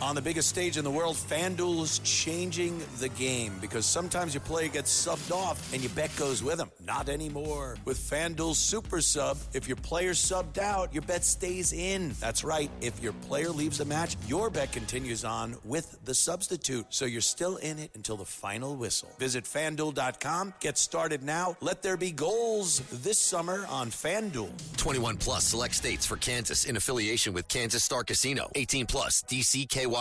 On the biggest stage in the world, FanDuel's changing the game because sometimes your player gets subbed off and your bet goes with them. Not anymore. With FanDuel's Super Sub, if your player's subbed out, your bet stays in. That's right. If your player leaves the match, your bet continues on with the substitute. So you're still in it until the final whistle. Visit FanDuel.com. Get started now. Let there be goals this summer on FanDuel. 21 plus select states for Kansas in affiliation with Kansas Star Casino. 18 plus DCKYWY.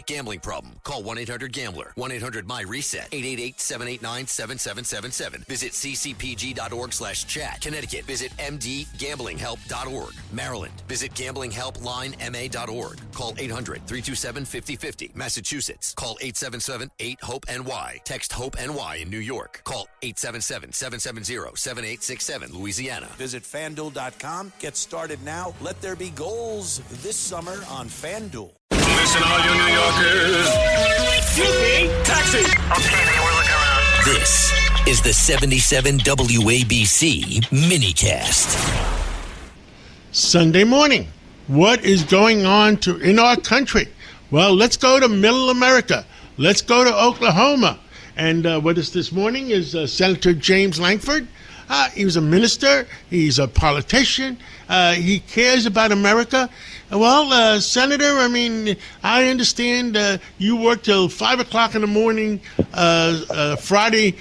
Gambling problem? Call 1-800-GAMBLER. 1-800-MY-RESET. 888-789-7777. Visit ccpg.org/chat. Connecticut. Visit mdgamblinghelp.org. Maryland. Visit gamblinghelplinema.org. Call 800-327-5050. Massachusetts. Call 877-8-HOPE-NY. Text HOPE-NY in New York. Call 877-770-7867. Louisiana. Visit FanDuel.com. Get started now. Let there be goals this summer on FanDuel. Listen, all you New Yorkers. Excuse me. Taxi. Okay, we're looking around. This is the 77 WABC minicast. Sunday morning. What is going on in our country? Well, let's go to Middle America. Let's go to Oklahoma. And what is this morning is Senator James Lankford. He was a minister. He's a politician. He cares about America. Well, Senator, I mean, I understand you work till 5 o'clock in the morning, Friday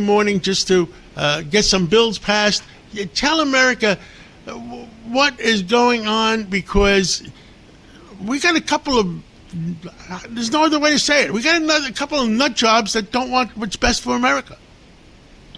morning, just to get some bills passed. Tell America what is going on, because we got a couple of, there's no other way to say it. We got a couple of nut jobs that don't want what's best for America.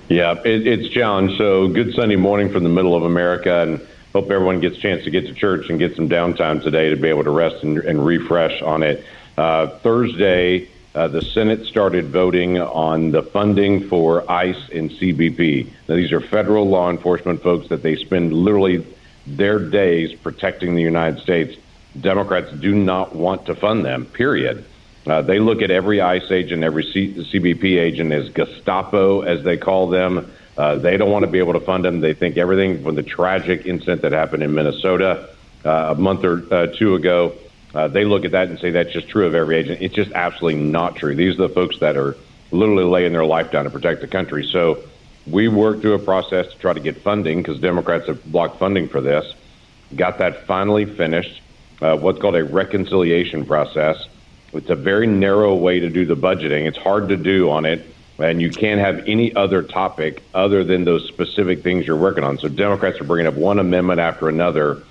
Yeah, it's challenged. So good Sunday morning from the middle of America, and hope everyone gets a chance to get to church and get some downtime today to be able to rest and refresh on it. Thursday, the Senate started voting on the funding for ICE and CBP. Now, these are federal law enforcement folks that they spend literally their days protecting the United States. Democrats do not want to fund them, period. They look at every ICE agent, every CBP agent as Gestapo, as they call them. They don't want to be able to fund them. They think everything from the tragic incident that happened in Minnesota a month or two ago, they look at that and say that's just true of every agent. It's just absolutely not true. These are the folks that are literally laying their life down to protect the country. So we worked through a process to try to get funding because Democrats have blocked funding for this. Got that finally finished, what's called a reconciliation process. It's a very narrow way to do the budgeting. It's hard to do on it, and you can't have any other topic other than those specific things you're working on. So Democrats are bringing up one amendment after another.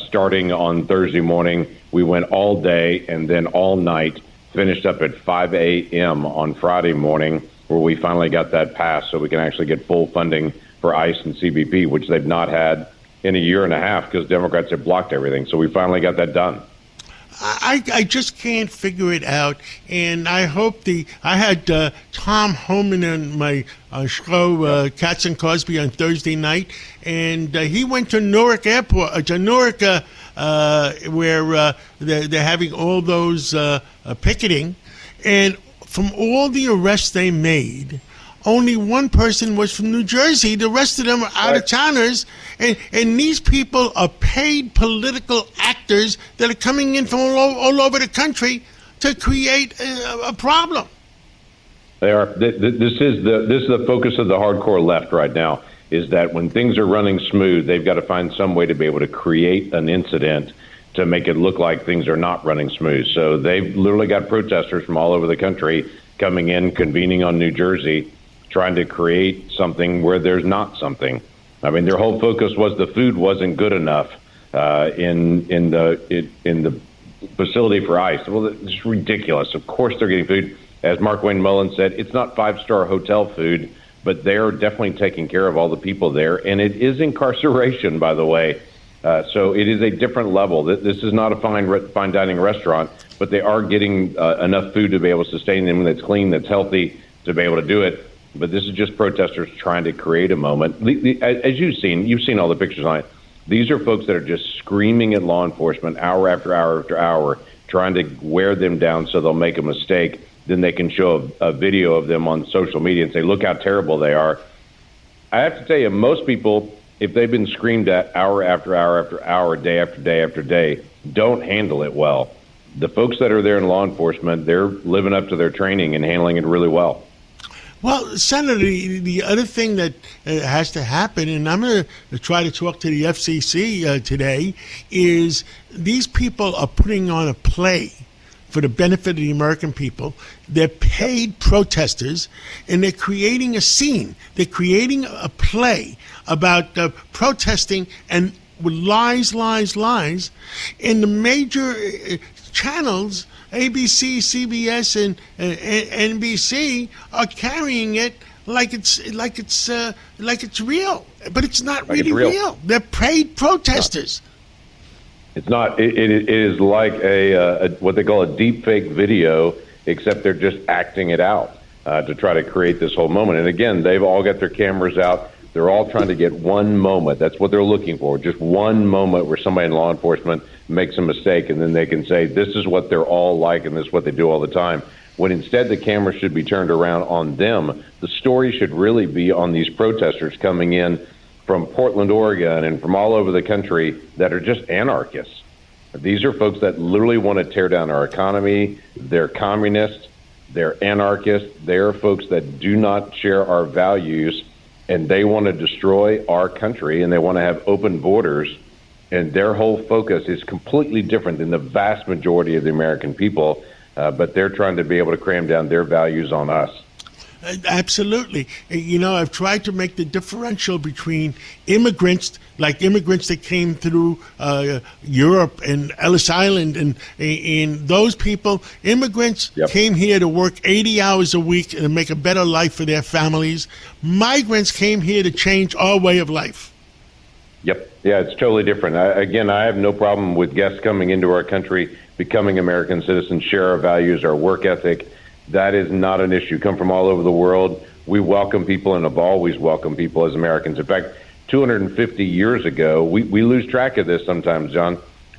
Starting on Thursday morning, we went all day and then all night, finished up at 5 a.m. on Friday morning, where we finally got that passed so we can actually get full funding for ICE and CBP, which they've not had in a year and a half because Democrats have blocked everything. So we finally got that done. I just can't figure it out, and I hope I had Tom Homan on my show, Katz and Cosby, on Thursday night, and he went to Newark Airport, where they're having all those picketing, and from all the arrests they made, only one person was from New Jersey. The rest of them are out-of-towners. And these people are paid political actors that are coming in from all over the country to create a problem. They are. This is the focus of the hardcore left right now, is that when things are running smooth, they've got to find some way to be able to create an incident to make it look like things are not running smooth. So they've literally got protesters from all over the country coming in, convening on New Jersey, trying to create something where there's not something. I mean, their whole focus was the food wasn't good enough in the facility for ICE. Well, it's ridiculous. Of course they're getting food. As Mark Wayne Mullen said, it's not five-star hotel food, but they're definitely taking care of all the people there. And it is incarceration, by the way. So it is a different level. This is not a fine dining restaurant, but they are getting enough food to be able to sustain them that's clean, that's healthy, to be able to do it. But this is just protesters trying to create a moment. As you've seen all the pictures on it. These are folks that are just screaming at law enforcement hour after hour after hour, trying to wear them down so they'll make a mistake. Then they can show a video of them on social media and say, look how terrible they are. I have to tell you, most people, if they've been screamed at hour after hour after hour, day after day after day, don't handle it well. the folks that are there in law enforcement, they're living up to their training and handling it really well. Well, Senator, the other thing that has to happen, and I'm going to try to talk to the FCC today, is these people are putting on a play for the benefit of the American people. They're paid protesters, and they're creating a scene. They're creating a play about protesting and with lies, and the major channels, ABC, CBS, and NBC, are carrying it like it's real, but it's not really real. They're paid protesters. It's not. It is like a what they call a deep fake video, except they're just acting it out to try to create this whole moment. And again, they've all got their cameras out. They're all trying to get one moment. That's what they're looking for, just one moment where somebody in law enforcement makes a mistake, and then they can say, this is what they're all like, and this is what they do all the time. When instead the camera should be turned around on them. The story should really be on these protesters coming in from Portland, Oregon, and from all over the country that are just anarchists. These are folks that literally want to tear down our economy. They're communists. They're anarchists. They're folks that do not share our values, and they want to destroy our country, and they want to have open borders. And their whole focus is completely different than the vast majority of the American people, but they're trying to be able to cram down their values on us. Absolutely. You know, I've tried to make the differential between immigrants, like immigrants that came through Europe and Ellis Island, and those people, immigrants came here to work 80 hours a week and make a better life for their families. Migrants came here to change our way of life. Yep. Yeah, it's totally different. I have no problem with guests coming into our country, becoming American citizens, share our values, our work ethic. That is not an issue. Come from all over the world. We welcome people and have always welcomed people as Americans. In fact, 250 years ago, we lose track of this sometimes, John.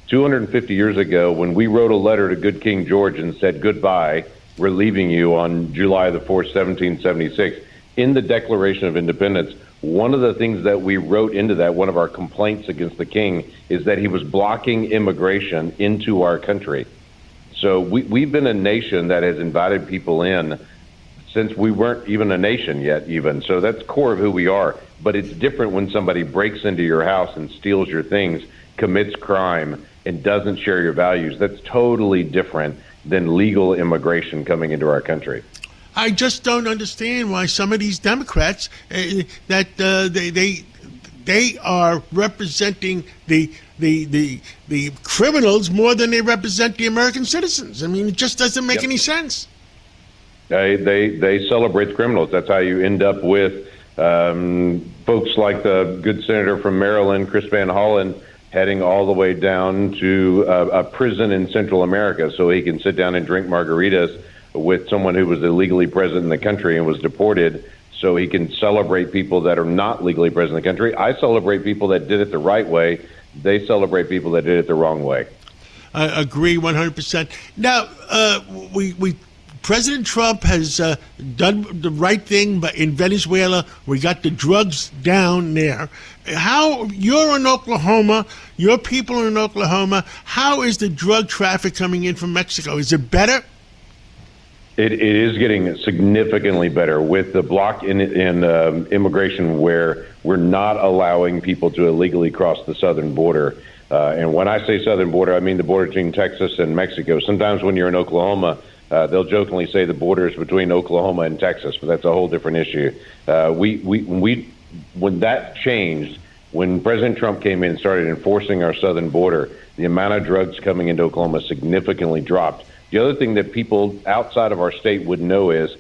250 years ago, when we wrote a letter to good King George and said, goodbye, we're leaving you on July the 4th, 1776, in the Declaration of Independence, one of the things that we wrote into that, one of our complaints against the king, is that he was blocking immigration into our country. So we've been a nation that has invited people in since we weren't even a nation yet, even. So that's core of who we are. But it's different when somebody breaks into your house and steals your things, commits crime, and doesn't share your values. That's totally different than legal immigration coming into our country. I just don't understand why some of these Democrats they are representing the criminals more than they represent the American citizens. I mean, it just doesn't make any sense. They celebrate the criminals. That's how you end up with folks like the good senator from Maryland, Chris Van Hollen, heading all the way down to a prison in Central America so he can sit down and drink margaritas with someone who was illegally present in the country and was deported, so he can celebrate people that are not legally present in the country. I celebrate people that did it the right way. They celebrate people that did it the wrong way. I agree 100%. Now, President Trump has done the right thing, but in Venezuela, we got the drugs down there. How, you're in Oklahoma, your people are in Oklahoma, how is the drug traffic coming in from Mexico? Is it better? It is getting significantly better with the block in immigration, where we're not allowing people to illegally cross the southern border. And when I say southern border, I mean the border between Texas and Mexico. Sometimes when you're in Oklahoma, they'll jokingly say the border is between Oklahoma and Texas, but that's a whole different issue. When that changed, when President Trump came in and started enforcing our southern border, the amount of drugs coming into Oklahoma significantly dropped. The other thing that people outside of our state would know is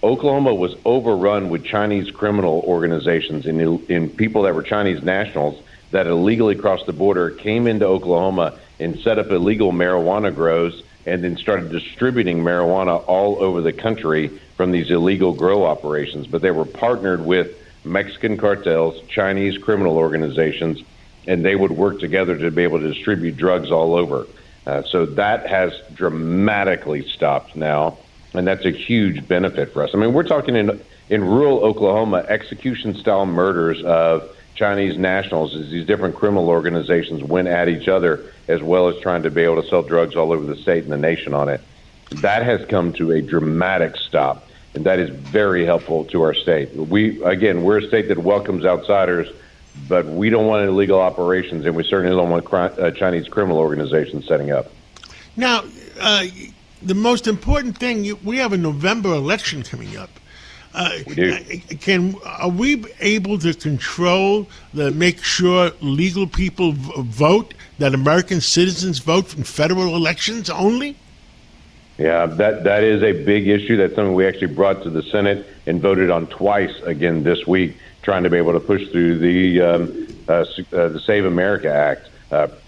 Oklahoma was overrun with Chinese criminal organizations and people that were Chinese nationals that illegally crossed the border, came into Oklahoma and set up illegal marijuana grows, and then started distributing marijuana all over the country from these illegal grow operations. But they were partnered with Mexican cartels, Chinese criminal organizations, and they would work together to be able to distribute drugs all over. So that has dramatically stopped now, and that's a huge benefit for us. I mean, we're talking in rural Oklahoma, execution-style murders of Chinese nationals as these different criminal organizations went at each other, as well as trying to be able to sell drugs all over the state and the nation on it. That has come to a dramatic stop, and that is very helpful to our state. We're a state that welcomes outsiders, but we don't want illegal operations, and we certainly don't want Chinese criminal organizations setting up. Now, the most important thing, we have a November election coming up. We do. Are we able to control, make sure legal people vote, that American citizens vote in federal elections only? Yeah, that is a big issue. That's something we actually brought to the Senate and voted on twice again this week, trying to be able to push through the Save America Act.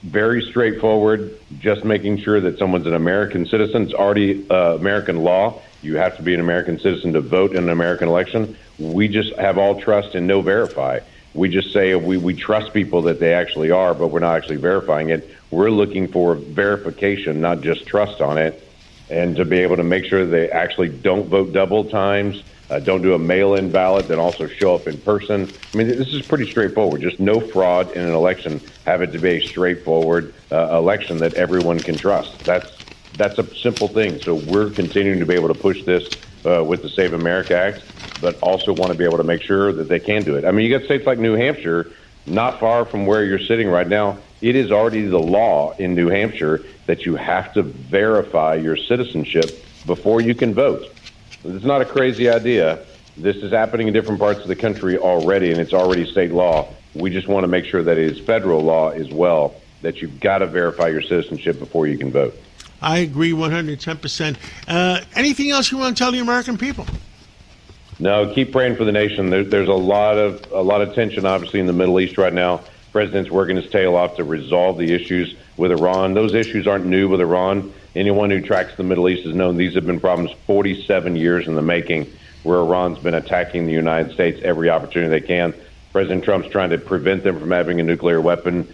Very straightforward, just making sure that someone's an American citizen. It's already American law. You have to be an American citizen to vote in an American election. We just have all trust and no verify. We just say we trust people that they actually are, but we're not actually verifying it. We're looking for verification, not just trust on it, and to be able to make sure they actually don't vote double times, don't do a mail-in ballot, then also show up in person. I mean, this is pretty straightforward. Just no fraud in an election. Have it to be a straightforward election that everyone can trust. That's a simple thing. So we're continuing to be able to push this with the Save America Act, but also want to be able to make sure that they can do it. I mean, you got states like New Hampshire, not far from where you're sitting right now. It is already the law in New Hampshire that you have to verify your citizenship before you can vote. It's not a crazy idea. This is happening in different parts of the country already, and it's already state law. We just want to make sure that it is federal law as well, that you've got to verify your citizenship before you can vote. I agree 110%. Anything else you want to tell the American people? No, keep praying for the nation. There's a lot of tension, obviously, in the Middle East right now. The president's working his tail off to resolve the issues with Iran. Those issues aren't new with Iran. Anyone who tracks the Middle East has known these have been problems 47 years in the making, where Iran's been attacking the United States every opportunity they can. President Trump's trying to prevent them from having a nuclear weapon,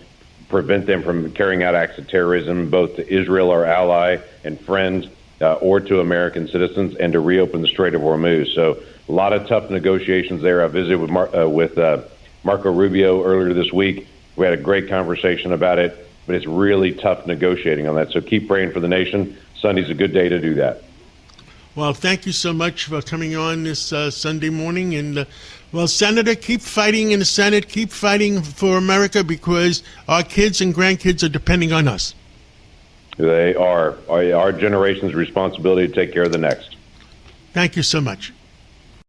prevent them from carrying out acts of terrorism, both to Israel, our ally and friend, or to American citizens, and to reopen the Strait of Hormuz. So a lot of tough negotiations there. I visited with Marco Rubio earlier this week. We had a great conversation about it, but it's really tough negotiating on that. So keep praying for the nation. Sunday's a good day to do that. Well, thank you so much for coming on this Sunday morning. And, well, Senator, keep fighting in the Senate. Keep fighting for America, because our kids and grandkids are depending on us. They are. Our generation's responsibility to take care of the next. Thank you so much.